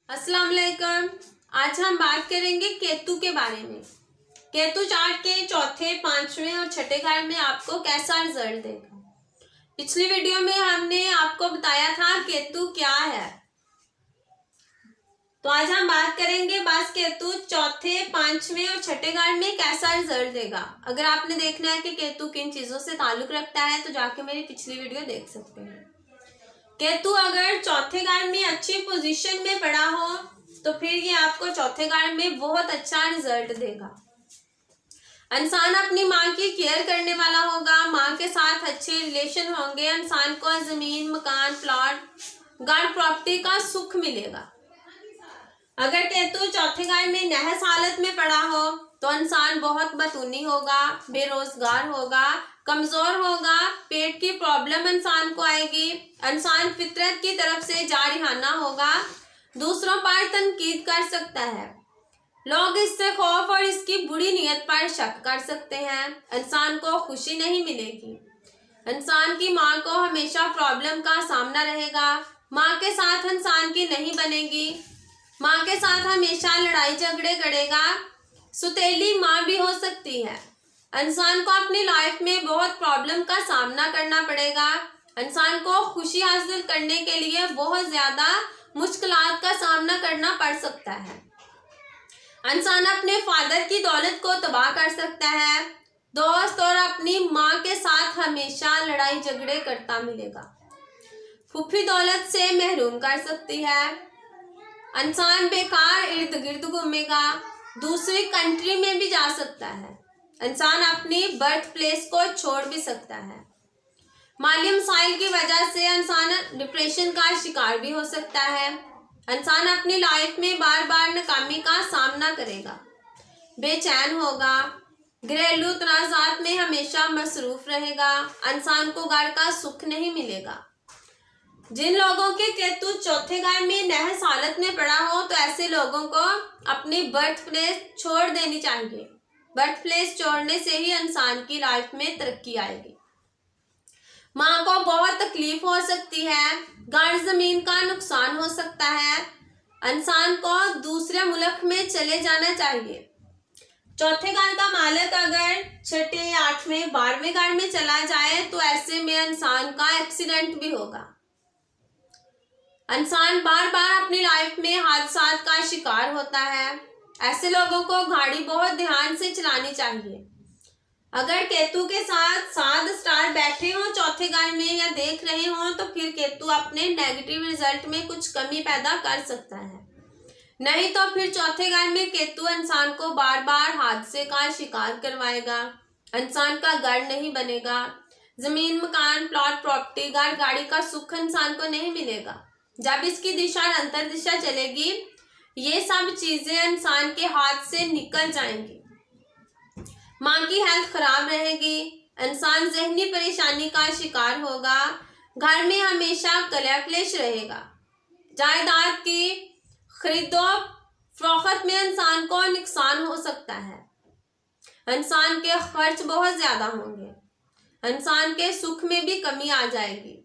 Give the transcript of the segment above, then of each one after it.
अस्सलाम वालेकुम। आज हम बात करेंगे केतु के बारे में। केतु चार्ट के चौथे, पांचवें और छठे घर में आपको कैसा रिजल्ट देगा। पिछली वीडियो में हमने आपको बताया था केतु क्या है, तो आज हम बात करेंगे बस केतु चौथे, पांचवें और छठे घर में कैसा रिजल्ट देगा। अगर आपने देखना है कि केतु किन चीजों से ताल्लुक रखता है तो जाके मेरी पिछली वीडियो देख सकते हैं। केतु अगर चौथे घर में अच्छी पोजीशन में पड़ा हो तो फिर ये आपको चौथे घर में बहुत अच्छा रिजल्ट देगा। इंसान अपनी माँ की केयर करने वाला होगा, माँ के साथ अच्छे रिलेशन होंगे, इंसान को जमीन, मकान, प्लॉट, घर, प्रॉपर्टी का सुख मिलेगा। अगर केतु चौथे घर में नहस हालत में पड़ा हो तो इंसान बहुत बतूनी होगा, बेरोजगार होगा, कमजोर होगा, पेट की प्रॉब्लम इंसान को आएगी, इंसान फितरत की तरफ से जारिहाना होगा, दूसरों पर तनकीद कर सकता है, लोग इससे खौफ और इसकी बुरी नीयत पर शक कर सकते हैं, इंसान को खुशी नहीं मिलेगी, इंसान की माँ को हमेशा प्रॉब्लम का सामना रहेगा, माँ के साथ इंसान की नहीं बनेगी, माँ के साथ हमेशा लड़ाई झगड़े करेगा, सुतेली माँ भी हो सकती है, इंसान को अपनी लाइफ में बहुत प्रॉब्लम का सामना करना पड़ेगा, इंसान को खुशी हासिल करने के लिए बहुत ज्यादा मुश्किलात का सामना करना पड़ सकता है, इंसान अपने फादर की दौलत को तबाह कर सकता है, दोस्त और अपनी माँ के साथ हमेशा लड़ाई झगड़े करता मिलेगा, फूफी दौलत से महरूम कर सकती है, इंसान बेकार इर्द गिर्द घूमेगा, दूसरी कंट्री में भी जा सकता है, इंसान अपनी बर्थ प्लेस को छोड़ भी सकता है, माली मसाइल की वजह से इंसान डिप्रेशन का शिकार भी हो सकता है, इंसान अपनी लाइफ में बार बार नाकामी का सामना करेगा, बेचैन होगा, घरेलू तनाजात में हमेशा मसरूफ रहेगा, इंसान को घर का सुख नहीं मिलेगा। जिन लोगों के केतु चौथे घर में नहस हालत में पड़ा हो तो ऐसे लोगों को अपनी बर्थ प्लेस छोड़ देनी चाहिए। बर्थ प्लेस छोड़ने से ही इंसान की लाइफ में तरक्की आएगी। माँ को बहुत तकलीफ हो सकती है, घर जमीन का नुकसान हो सकता है, इंसान को दूसरे मुल्क में चले जाना चाहिए। चौथे घर का मालिक अगर छठे, आठवें, 12वें घर में चला जाए तो ऐसे में इंसान का एक्सीडेंट भी होगा। इंसान बार बार अपनी लाइफ में हादसात का शिकार होता है, ऐसे लोगों को गाड़ी बहुत ध्यान से चलानी चाहिए। अगर केतु के साथ 7 स्टार बैठे हों चौथे घर में या देख रहे हों तो फिर केतु अपने नेगेटिव रिजल्ट में कुछ कमी पैदा कर सकता है, नहीं तो फिर चौथे घर में केतु इंसान को बार बार हादसे का शिकार करवाएगा, इंसान का घर नहीं बनेगा, जमीन, मकान, प्लॉट, प्रॉपर्टी, घर, गाड़ी का सुख इंसान को नहीं मिलेगा। जब इसकी दिशा अंतर दिशा चलेगी ये सब चीजें इंसान के हाथ से निकल जाएंगी, माँ की हेल्थ खराब रहेगी, इंसान जहनी परेशानी का शिकार होगा, घर में हमेशा कलह क्लेश रहेगा, जायदाद की खरीदो फरोख्त में इंसान को नुकसान हो सकता है, इंसान के खर्च बहुत ज्यादा होंगे, इंसान के सुख में भी कमी आ जाएगी।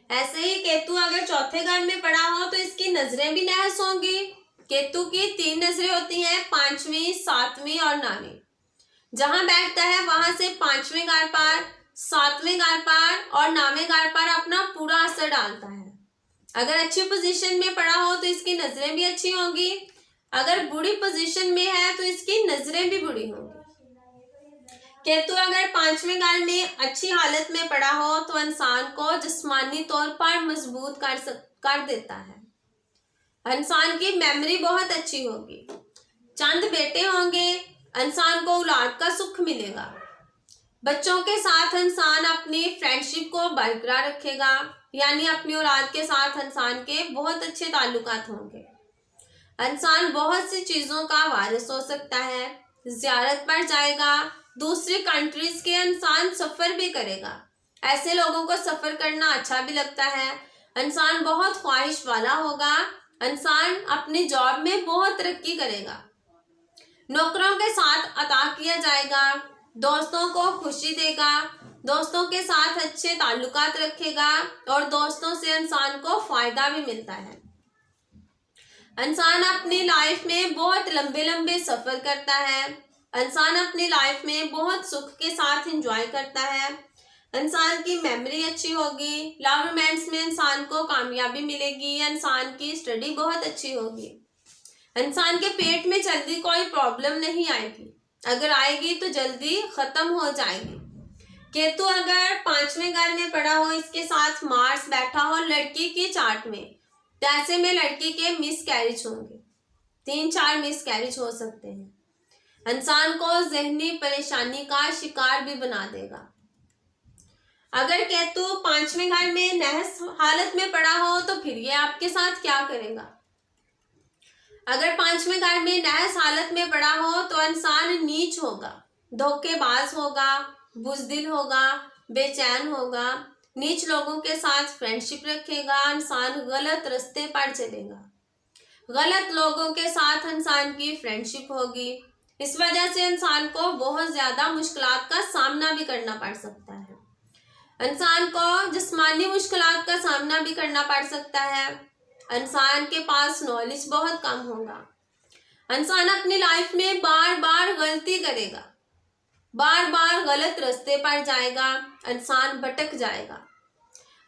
ऐसे ही केतु अगर चौथे घर में पड़ा हो तो इसकी नजरें भी नहस होंगी। केतु की 3 नजरें होती हैं, 5वीं, 7वीं और 9वीं। जहां बैठता है वहां से 5वें घर पर, 7वें घर पर और 9वें घर पर अपना पूरा असर डालता है। अगर अच्छी पोजीशन में पड़ा हो तो इसकी नजरें भी अच्छी होंगी, अगर बुरी पोजीशन में है तो इसकी नजरें भी बुरी होंगी। केतु अगर 5वें घर में अच्छी हालत में पड़ा हो तो इंसान को जिस्मानी तौर पर मजबूत कर देता है, इंसान की मेमोरी बहुत अच्छी होगी, चंद बेटे होंगे, इंसान को औलाद का सुख मिलेगा, बच्चों के साथ इंसान अपनी फ्रेंडशिप को बरकरार रखेगा, यानी अपनी औलाद के साथ इंसान के बहुत अच्छे ताल्लुकात होंगे, इंसान बहुत सी चीजों का वारिस हो सकता है, जियारत पर जाएगा, दूसरी कंट्रीज के इंसान सफर भी करेगा, ऐसे लोगों को सफर करना अच्छा भी लगता है, इंसान बहुत ख्वाहिश वाला होगा, इंसान अपनी जॉब में बहुत तरक्की करेगा, नौकरों के साथ अता किया जाएगा, दोस्तों को खुशी देगा, दोस्तों के साथ अच्छे ताल्लुकात रखेगा और दोस्तों से इंसान को फायदा भी मिलता है। इंसान अपनी लाइफ में बहुत लंबे लंबे सफर करता है। इंसान अपनी लाइफ में बहुत सुख के साथ एंजॉय करता है। इंसान की मेमोरी अच्छी होगी। लव रोमांस में इंसान को कामयाबी मिलेगी। इंसान की स्टडी बहुत अच्छी होगी। इंसान के पेट में जल्दी कोई प्रॉब्लम नहीं आएगी, अगर आएगी तो जल्दी खत्म हो जाएगी। केतु अगर 5वें घर में पड़ा हो, इसके साथ मार्स बैठा हो लड़की की चार्ट में, तो ऐसे में लड़की के मिस कैरिज होंगे। 3-4 मिस कैरिज हो सकते हैं। इंसान को जहनी परेशानी का शिकार भी बना देगा। अगर केतु 5वें घर में नहस हालत में पड़ा हो तो फिर ये आपके साथ क्या करेगा। अगर 5वें घर में नहस हालत में पड़ा हो तो इंसान नीच होगा, धोखेबाज होगा, बुज़दिल होगा, बेचैन होगा, नीच लोगों के साथ फ्रेंडशिप रखेगा। इंसान गलत रास्ते पर चलेगा, गलत लोगों के साथ इंसान की फ्रेंडशिप होगी। इस वजह से इंसान को बहुत ज़्यादा मुश्किलात का सामना भी करना पड़ सकता है। इंसान को जिस्मानी मुश्किलात का सामना भी करना पड़ सकता है। इंसान के पास नॉलेज बहुत कम होगा। इंसान अपनी लाइफ में बार बार गलती करेगा, बार बार गलत रास्ते पर जाएगा। इंसान भटक जाएगा।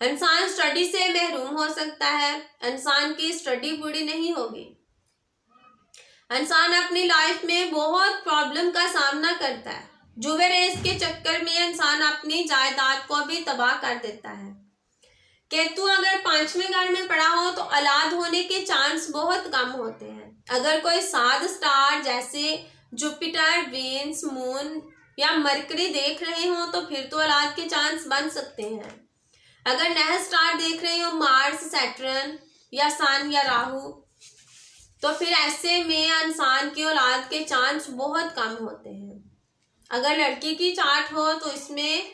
इंसान स्टडी से महरूम हो सकता है। इंसान की स्टडी पूरी नहीं होगी। इंसान अपनी लाइफ में बहुत प्रॉब्लम का सामना करता है। जुए रेस के चक्कर में इंसान अपनी जायदाद को भी तबाह कर देता है। केतु अगर 5वें घर में पड़ा हो तो औलाद होने के चांस बहुत कम होते हैं। अगर कोई 7 स्टार जैसे जुपिटर, वीनस, मून या मरकरी देख रहे हो तो फिर तो औलाद के चांस बन सकते हैं। अगर नह स्टार देख रहे हो मार्स, सैटर्न या सन या राहु, तो फिर ऐसे में इंसान की औलाद के चांस बहुत कम होते हैं। अगर लड़की की चार्ट हो तो इसमें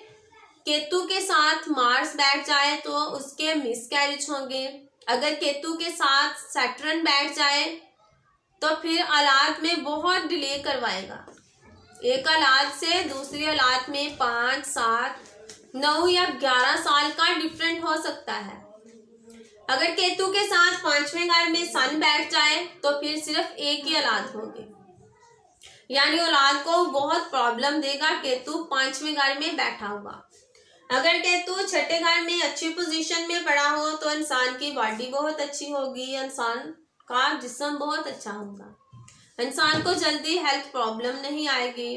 केतु के साथ मार्स बैठ जाए तो उसके मिस कैरिज होंगे। अगर केतु के साथ सैटर्न बैठ जाए तो फिर औलाद में बहुत डिले करवाएगा। एक औलाद से दूसरी औलाद में 5, 7, 9 या 11 साल का डिफरेंट हो सकता है। अगर केतु के साथ 5वें घर में सन बैठ जाए तो फिर सिर्फ एक ही औलाद होगी, यानी औलाद को बहुत प्रॉब्लम देगा। केतु 5वें घर में बैठा हुआ। अगर केतु 6ठे घर में अच्छी पोजीशन में पड़ा हो तो इंसान की बॉडी बहुत अच्छी होगी। इंसान का जिस्म बहुत अच्छा होगा। इंसान को जल्दी हेल्थ प्रॉब्लम नहीं आएगी।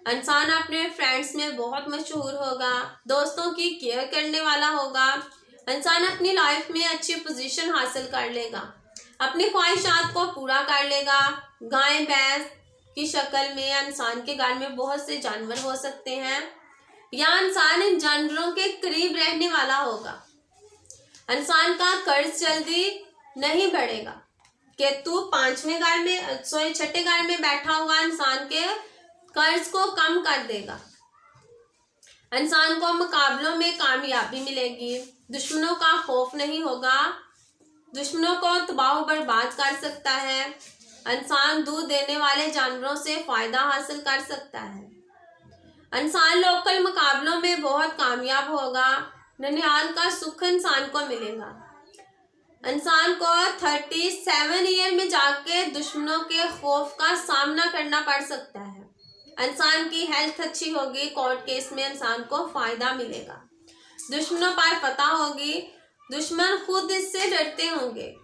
इंसान अपने फ्रेंड्स में बहुत मशहूर होगा। दोस्तों की केयर करने वाला होगा। इंसान अपनी लाइफ में अच्छी पोजीशन हासिल कर लेगा। अपनी ख्वाहिशात को पूरा कर लेगा। गाय भैंस की शक्ल में इंसान के घर में बहुत से जानवर हो सकते हैं, या इंसान इन जानवरों के करीब रहने वाला होगा। इंसान का कर्ज जल्दी नहीं बढ़ेगा। केतु 5वें घर में 6ठे घर में बैठा हुआ इंसान के कर्ज को कम कर देगा। इंसान को मुकाबलों में कामयाबी मिलेगी। दुश्मनों का खौफ नहीं होगा। दुश्मनों को तबाह बर्बाद कर सकता है। इंसान दूध देने वाले जानवरों से फायदा हासिल कर सकता है। इंसान लोकल मुकाबलों में बहुत कामयाब होगा। ननिहाल का सुख इंसान को मिलेगा। इंसान को 37 ईयर में जाके दुश्मनों के खौफ का सामना करना पड़ सकता है। इंसान की हेल्थ अच्छी होगी। कोर्ट केस में इंसान को फायदा मिलेगा। दुश्मनों पर फतह होगी। दुश्मन खुद इससे डरते होंगे।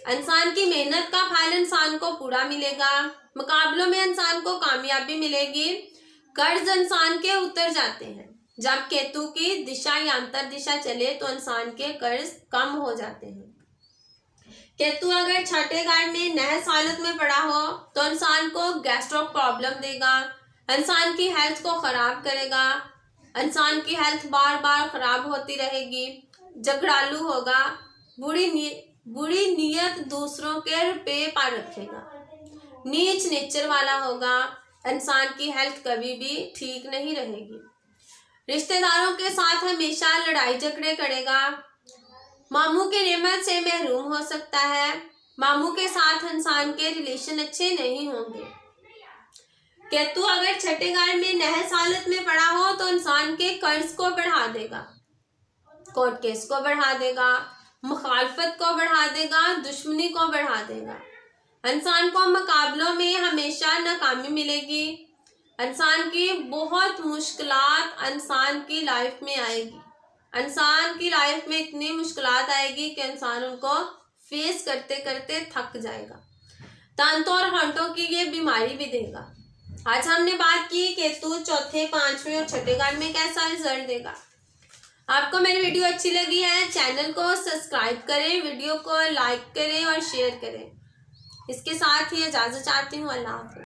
इंसान की मेहनत का फल इंसान को पूरा मिलेगा। मुकाबलों में इंसान को कामयाबी मिलेगी। कर्ज इंसान के उतर जाते हैं। जब केतु की दिशा या अंतर दिशा चले तो इंसान के कर्ज कम हो जाते हैं। केतु अगर 6ठे घर में नहस हालत में पड़ा हो तो इंसान को गैस्ट्रो प्रॉब्लम देगा। इंसान की हेल्थ को खराब करेगा। इंसान की हेल्थ बार बार खराब होती रहेगी। झगड़ालू होगा। बुरी नीयत दूसरों के रुपये पर रखेगा। नीच नेचर वाला होगा। इंसान की हेल्थ कभी भी ठीक नहीं रहेगी। रिश्तेदारों के साथ हमेशा लड़ाई झगड़े करेगा। मामू के नेमत से महरूम हो सकता है। मामू के साथ इंसान के रिलेशन अच्छे नहीं होंगे। केतु अगर 6ठे घर में नहस हालत में पड़ा हो तो इंसान के कर्ज को बढ़ा देगा। कोर्ट केस को बढ़ा देगा। मुखालफत को बढ़ा देगा। दुश्मनी को बढ़ा देगा। इंसान को मुकाबलों में हमेशा नाकामी मिलेगी। इंसान की बहुत मुश्किलात इंसान की लाइफ में आएगी। इंसान की लाइफ में इतनी मुश्किलात आएगी कि इंसान उनको फेस करते करते थक जाएगा। दांतों और होंठों की ये बीमारी भी देगा। आज हमने बात की केतु चौथे, पांचवें और छठे घर में कैसा रिजल्ट देगा। आपको मेरी वीडियो अच्छी लगी है, चैनल को सब्सक्राइब करें, वीडियो को लाइक करें और शेयर करें। इसके साथ ही इजाज़त चाहती हूँ। अल्लाह हाफ़िज़।